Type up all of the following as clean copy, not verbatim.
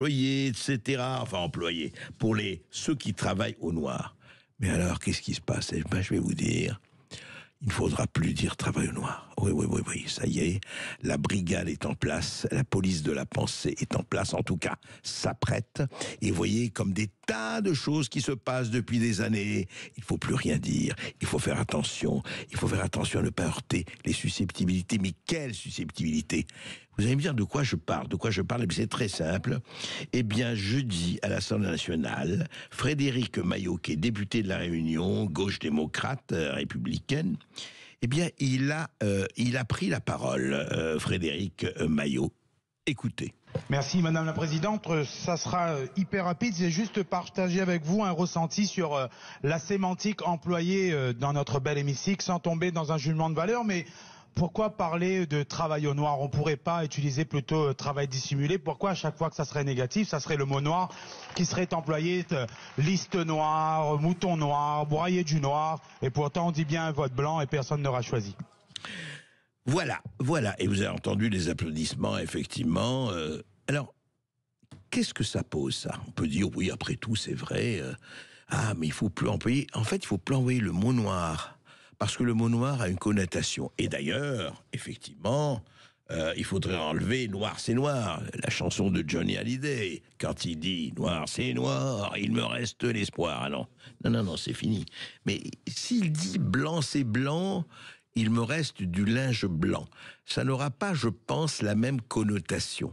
employés, etc. Enfin, employés, pour ceux qui travaillent au noir. Mais alors, qu'est-ce qui se passe? Eh ben, je vais vous dire, il ne faudra plus dire travail au noir. Oui, oui, oui, oui, ça y est, la brigade est en place, la police de la pensée est en place, en tout cas, s'apprête. Et vous voyez comme des tas de choses qui se passent depuis des années. Il ne faut plus rien dire, il faut faire attention à ne pas heurter les susceptibilités. Mais quelles susceptibilités? Vous allez me dire de quoi je parle. Eh bien, c'est très simple. Eh bien, jeudi, à l'Assemblée nationale, Frédéric Maillot, qui est député de La Réunion, gauche démocrate, républicaine, eh bien, il a pris la parole, Frédéric Maillot. Écoutez. Merci Madame la Présidente. Ça sera hyper rapide. J'ai juste partagé avec vous un ressenti sur la sémantique employée dans notre bel hémicycle, sans tomber dans un jugement de valeur, mais pourquoi parler de travail au noir? On pourrait pas utiliser plutôt travail dissimulé? Pourquoi à chaque fois que ça serait négatif, ça serait le mot noir qui serait employé? Liste noire, mouton noir, broyer du noir, et pourtant on dit bien un vote blanc et personne n'aura choisi. Voilà. Et vous avez entendu les applaudissements, effectivement. Alors, qu'est-ce que ça pose, ça? On peut dire, oui, après tout, c'est vrai. Mais il faut plus employer... En fait, il faut plus employer le mot noir. Parce que le mot noir a une connotation. Et d'ailleurs, effectivement, il faudrait enlever noir, c'est noir. La chanson de Johnny Hallyday. Quand il dit noir, c'est noir, il me reste l'espoir. Ah non, c'est fini. Mais s'il dit blanc, c'est blanc... il me reste du linge blanc. Ça n'aura pas, je pense, la même connotation.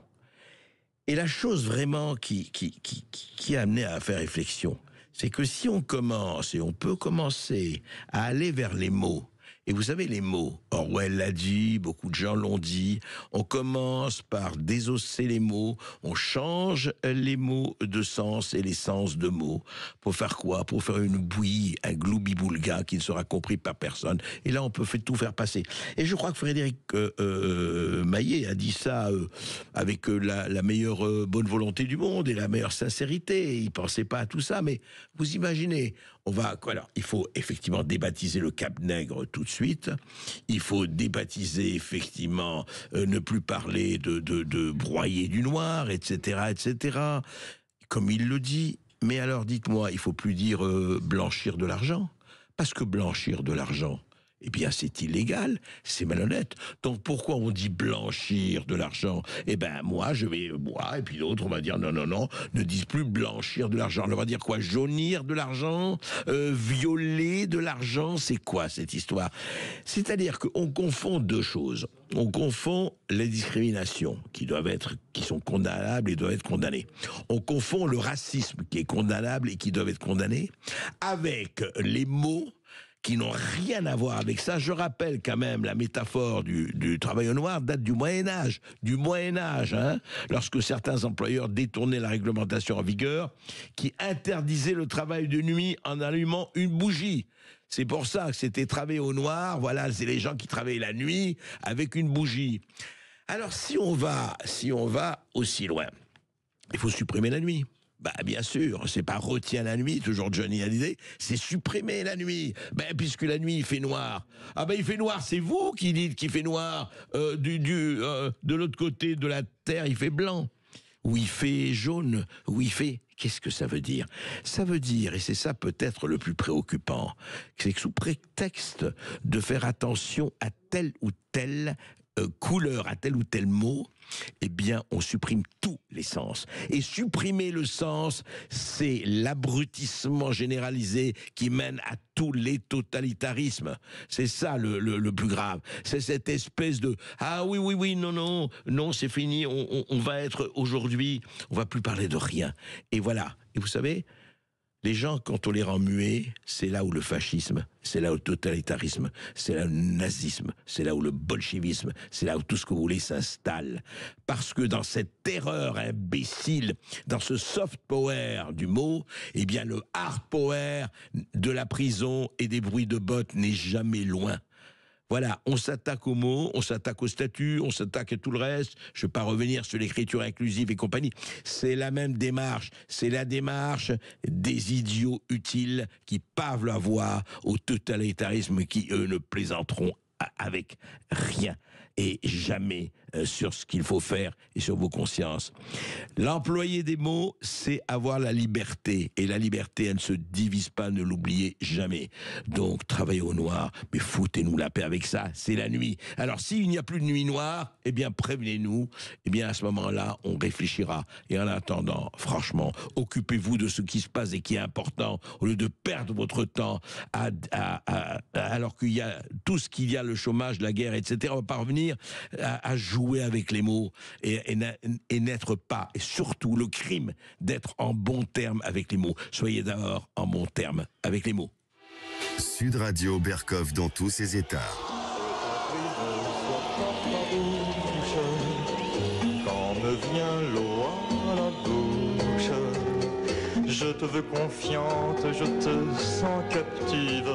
Et la chose vraiment qui a amené à faire réflexion, c'est que si on commence, et on peut commencer à aller vers les mots, et vous savez les mots, Orwell l'a dit, beaucoup de gens l'ont dit, on commence par désosser les mots, on change les mots de sens et les sens de mots. Pour faire quoi? Pour faire une bouillie, un gloubi-boulga qui ne sera compris par personne. Et là, on peut tout faire passer. Et je crois que Frédéric Maillet a dit ça avec la meilleure bonne volonté du monde et la meilleure sincérité. Il pensait pas à tout ça, mais vous imaginez, alors, il faut effectivement débaptiser le Cap Nègre tout de suite. Il faut débaptiser effectivement, ne plus parler de broyer du noir, etc., etc. Comme il le dit. Mais alors, dites-moi, il faut plus dire blanchir de l'argent, parce que blanchir de l'argent, eh bien, c'est illégal, c'est malhonnête. Donc, pourquoi on dit blanchir de l'argent? Eh ben, moi, et puis l'autre, on va dire, non, ne disent plus blanchir de l'argent. On va dire quoi? Jaunir de l'argent? Violer de l'argent? C'est quoi, cette histoire? C'est-à-dire qu'on confond deux choses. On confond les discriminations, qui sont condamnables et doivent être condamnées. On confond le racisme, qui est condamnable et qui doivent être condamnés, avec les mots qui n'ont rien à voir avec ça. Je rappelle quand même la métaphore du travail au noir date du Moyen-Âge. Hein, lorsque certains employeurs détournaient la réglementation en vigueur qui interdisait le travail de nuit en allumant une bougie. C'est pour ça que c'était travail au noir. Voilà, c'est les gens qui travaillent la nuit avec une bougie. Alors, si on va aussi loin, il faut supprimer la nuit. Bah, bien sûr, c'est pas retiens la nuit, toujours Johnny Hallyday, c'est supprimer la nuit. Puisque la nuit, il fait noir. Il fait noir, c'est vous qui dites qu'il fait noir. De l'autre côté de la terre, il fait blanc. Ou il fait jaune, ou il fait... Qu'est-ce que ça veut dire? Ça veut dire, et c'est ça peut-être le plus préoccupant, c'est que sous prétexte de faire attention à telle ou telle couleur, à tel ou tel mot, eh bien, on supprime tous les sens. Et supprimer le sens, c'est l'abrutissement généralisé qui mène à tous les totalitarismes. C'est ça le plus grave. C'est cette espèce de « Ah oui, non, c'est fini, on va être aujourd'hui, on va plus parler de rien. » Et voilà. Et vous savez, les gens, quand on les rend muets, c'est là où le fascisme, c'est là où le totalitarisme, c'est là où le nazisme, c'est là où le bolchevisme, c'est là où tout ce que vous voulez s'installe. Parce que dans cette terreur imbécile, dans ce soft power du mot, eh bien le hard power de la prison et des bruits de bottes n'est jamais loin. Voilà, on s'attaque aux mots, on s'attaque au statut, on s'attaque à tout le reste. Je ne vais pas revenir sur l'écriture inclusive et compagnie. C'est la même démarche. C'est la démarche des idiots utiles qui pavent la voie au totalitarisme qui, eux, ne plaisanteront avec rien et jamais sur ce qu'il faut faire et sur vos consciences. L'employé des mots, c'est avoir la liberté. Et la liberté, elle ne se divise pas, ne l'oubliez jamais. Donc, travaillez au noir, mais foutez-nous la paix avec ça, c'est la nuit. Alors, s'il n'y a plus de nuit noire, eh bien, prévenez-nous. Eh bien, à ce moment-là, on réfléchira. Et en attendant, franchement, occupez-vous de ce qui se passe et qui est important, au lieu de perdre votre temps alors qu'il y a tout ce qu'il y a, le chômage, la guerre, etc. On va pas revenir à jouer avec les mots et n'être pas, et surtout le crime d'être en bon terme avec les mots. Soyez d'abord en bon terme avec les mots. Sud Radio Berkov dans tous ses états. Quand me vient l'eau à la bouche, je te veux confiante, je te sens captive.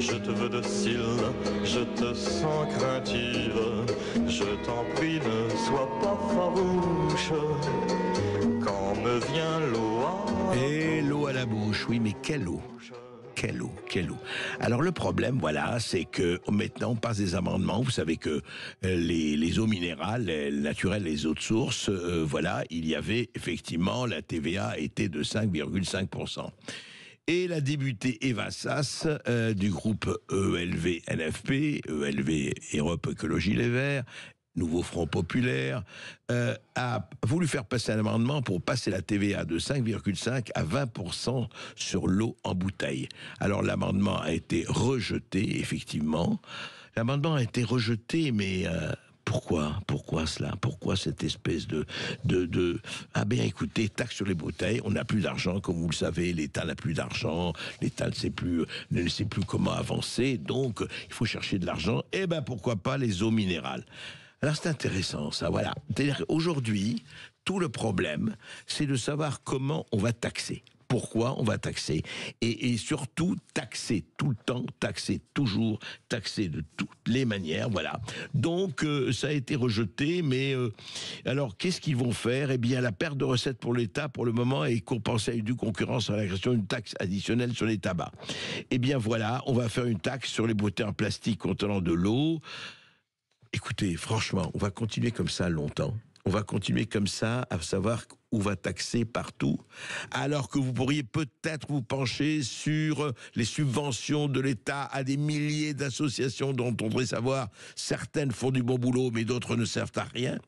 Je te veux docile, je te sens craintive. Je t'en prie, ne sois pas farouche. Quand me vient l'eau à la bouche. Et l'eau à la bouche, oui, mais quelle eau? Quelle eau, quelle eau. Alors le problème, voilà, c'est que maintenant on passe des amendements. Vous savez que les eaux minérales, les naturelles, les eaux de source, voilà, il y avait effectivement, la TVA était de 5,5%. Et la députée Eva Sass du groupe ELV-NFP, ELV Europe Écologie Les Verts, Nouveau Front Populaire, a voulu faire passer un amendement pour passer la TVA de 5,5 à 20% sur l'eau en bouteille. Alors l'amendement a été rejeté, effectivement. L'amendement a été rejeté, mais... Pourquoi cela? Pourquoi cette espèce de... Ah bien écoutez, taxe sur les bouteilles, on n'a plus d'argent, comme vous le savez, l'État n'a plus d'argent, l'État ne sait plus comment avancer, donc il faut chercher de l'argent, et ben pourquoi pas les eaux minérales? Alors c'est intéressant ça, voilà. C'est-à-dire qu'aujourd'hui, tout le problème, c'est de savoir comment on va taxer. Pourquoi on va taxer et surtout taxer tout le temps, taxer toujours, taxer de toutes les manières, voilà. Donc ça a été rejeté, mais alors qu'est-ce qu'ils vont faire? Eh bien la perte de recettes pour l'État pour le moment est compensée avec du concurrence à la création d'une taxe additionnelle sur les tabacs. Eh bien voilà, on va faire une taxe sur les bouteilles en plastique contenant de l'eau. Écoutez, franchement, on va continuer comme ça longtemps. On va continuer comme ça à savoir où va taxer partout, alors que vous pourriez peut-être vous pencher sur les subventions de l'État à des milliers d'associations dont on devrait savoir certaines font du bon boulot, mais d'autres ne servent à rien.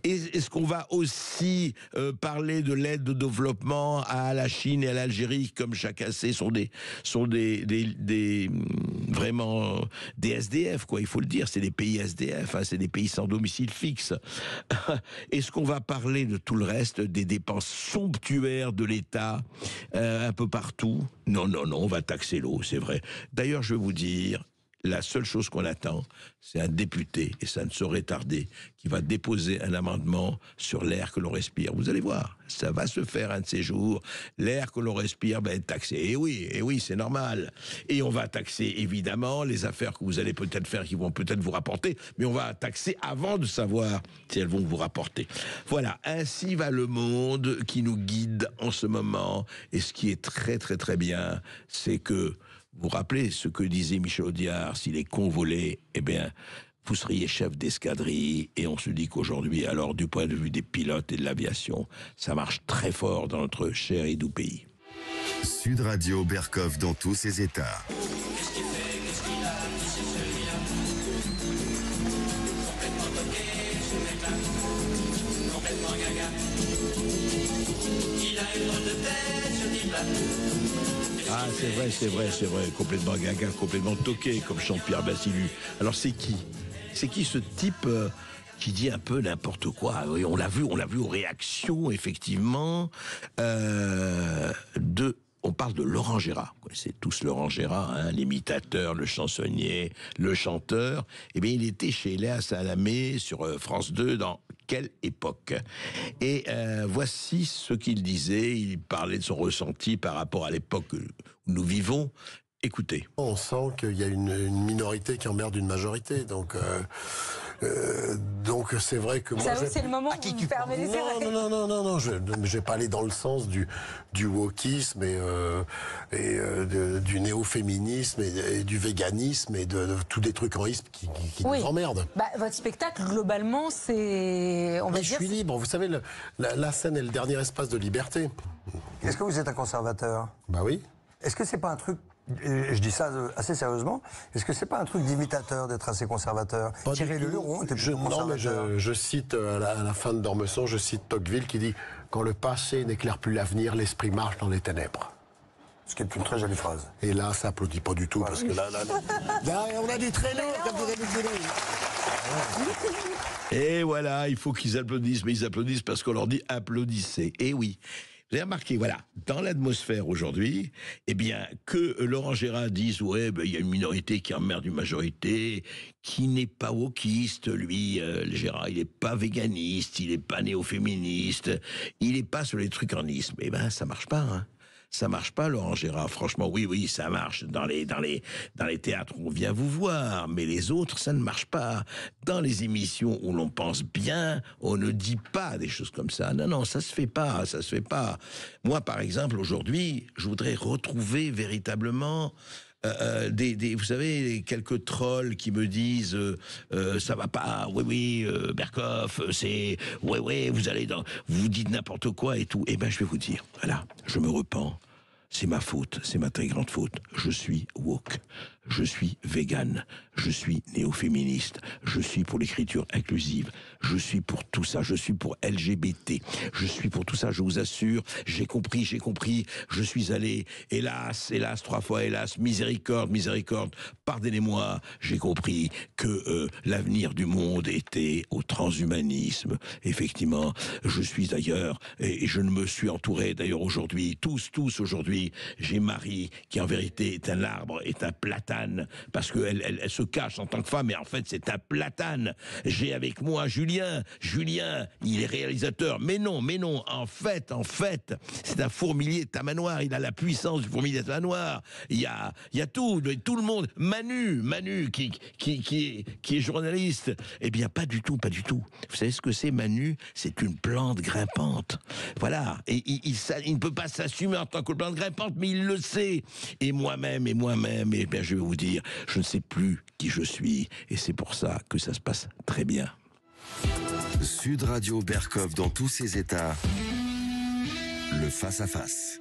Et est-ce qu'on va aussi parler de l'aide au développement à la Chine et à l'Algérie, comme chacun sait, sont vraiment des SDF, quoi, il faut le dire, c'est des pays SDF, hein, c'est des pays sans domicile fixe. Est-ce qu'on va parler de tout le reste, des dépenses somptuaires de l'État un peu partout? Non, on va taxer l'eau, c'est vrai. D'ailleurs, je vais vous dire, la seule chose qu'on attend, c'est un député, et ça ne saurait tarder, qui va déposer un amendement sur l'air que l'on respire. Vous allez voir, ça va se faire un de ces jours. L'air que l'on respire va être taxé. Et oui, c'est normal. Et on va taxer, évidemment, les affaires que vous allez peut-être faire, qui vont peut-être vous rapporter, mais on va taxer avant de savoir si elles vont vous rapporter. Voilà, ainsi va le monde qui nous guide en ce moment. Et ce qui est très, très, très bien, c'est que vous vous rappelez ce que disait Michel Audiard, si les cons volaient, eh bien, vous seriez chef d'escadrille, et on se dit qu'aujourd'hui, alors, du point de vue des pilotes et de l'aviation, ça marche très fort dans notre cher et doux pays. Sud Radio Berkov dans tous ses états. Qu'est-ce qu'il fait, qu'est-ce qu'il a, tous ces yeux-là, complètement toqué, ce mec-là, complètement gaga. Il a une drôle de tête, ce type-là. Ah, c'est vrai, complètement gaga, complètement toqué, comme chante Pierre Bassilu. Alors c'est qui? C'est qui ce type qui dit un peu n'importe quoi? Oui, on l'a vu aux réactions, effectivement, on parle de Laurent Gérard. Vous connaissez tous Laurent Gérard, hein, l'imitateur, le chansonnier, le chanteur. Eh bien, il était chez Léa Salamé sur France 2 dans Quelle époque? Et voici ce qu'il disait. Il parlait de son ressenti par rapport à l'époque où nous vivons. Écoutez. On sent qu'il y a une minorité qui emmerde une majorité, donc c'est vrai que moi... Ça, c'est le moment où vous fermez les oreilles. Non, je vais pas aller dans le sens du wokisme et du néo-féminisme et du véganisme et de tous des trucs en isme qui nous emmerdent. Bah, votre spectacle, globalement, c'est... Je suis libre, vous savez, la scène est le dernier espace de liberté. Est-ce que vous êtes un conservateur? Bah oui. Est-ce que c'est pas un truc... Je dis ça assez sérieusement. Est-ce que c'est pas un truc d'imitateur d'être assez conservateur? Thierry Leluron était plutôt conservateur. Non, mais je cite à la fin de D'Ormesson, je cite Tocqueville qui dit « Quand le passé n'éclaire plus l'avenir, l'esprit marche dans les ténèbres ». Ce qui est une très jolie phrase. Et là, ça applaudit pas du tout, parce que là, on a du très lourd, comme vous avez dit. Et voilà, il faut qu'ils applaudissent, mais ils applaudissent parce qu'on leur dit « applaudissez ». Et oui. Vous avez remarqué, voilà, dans l'atmosphère aujourd'hui, eh bien, que Laurent Gérard dise, ouais, ben, il y a une minorité qui emmerde une majorité, qui n'est pas wokiste, lui, Gérard, il n'est pas véganiste, il n'est pas néo-féministe, il n'est pas sur les trucs en isme. Eh ben, ça marche pas, hein. Ça marche pas, Laurent Gérard. Franchement, oui, ça marche dans les théâtres où on vient vous voir, mais les autres, ça ne marche pas. Dans les émissions où l'on pense bien, on ne dit pas des choses comme ça. Non, ça se fait pas. Moi, par exemple, aujourd'hui, je voudrais retrouver véritablement vous savez, quelques trolls qui me disent ça va pas, oui, Berkoff, c'est vous dites n'importe quoi et tout. Eh ben, je vais vous dire, voilà, je me repens. C'est ma faute, c'est ma très grande faute. Je suis woke, je suis vegan, je suis néo-féministe, je suis pour l'écriture inclusive, je suis pour tout ça, je suis pour LGBT, je suis pour tout ça, je vous assure, j'ai compris, je suis allé, hélas, 3 fois, hélas, miséricorde, pardonnez-moi, j'ai compris que l'avenir du monde était au transhumanisme. Effectivement, je suis d'ailleurs, et je me suis entouré d'ailleurs aujourd'hui, tous aujourd'hui, j'ai Marie qui en vérité est un arbre, est un platane, parce qu'elle elle se cache en tant que femme, mais en fait c'est un platane. J'ai avec moi Julien, il est réalisateur, mais non, en fait, c'est un fourmilier tamanoir, il a la puissance du fourmilier tamanoir, il y a tout le monde, Manu qui est journaliste, eh bien pas du tout. Vous savez ce que c'est, Manu? C'est une plante grimpante. Voilà, et il ne peut pas s'assumer en tant que plante grimpante, mais il le sait. Et moi-même, eh bien, je vais vous dire, je ne sais plus qui je suis. Et c'est pour ça que ça se passe très bien. Sud Radio Berkoff dans tous ses états. Le face-à-face.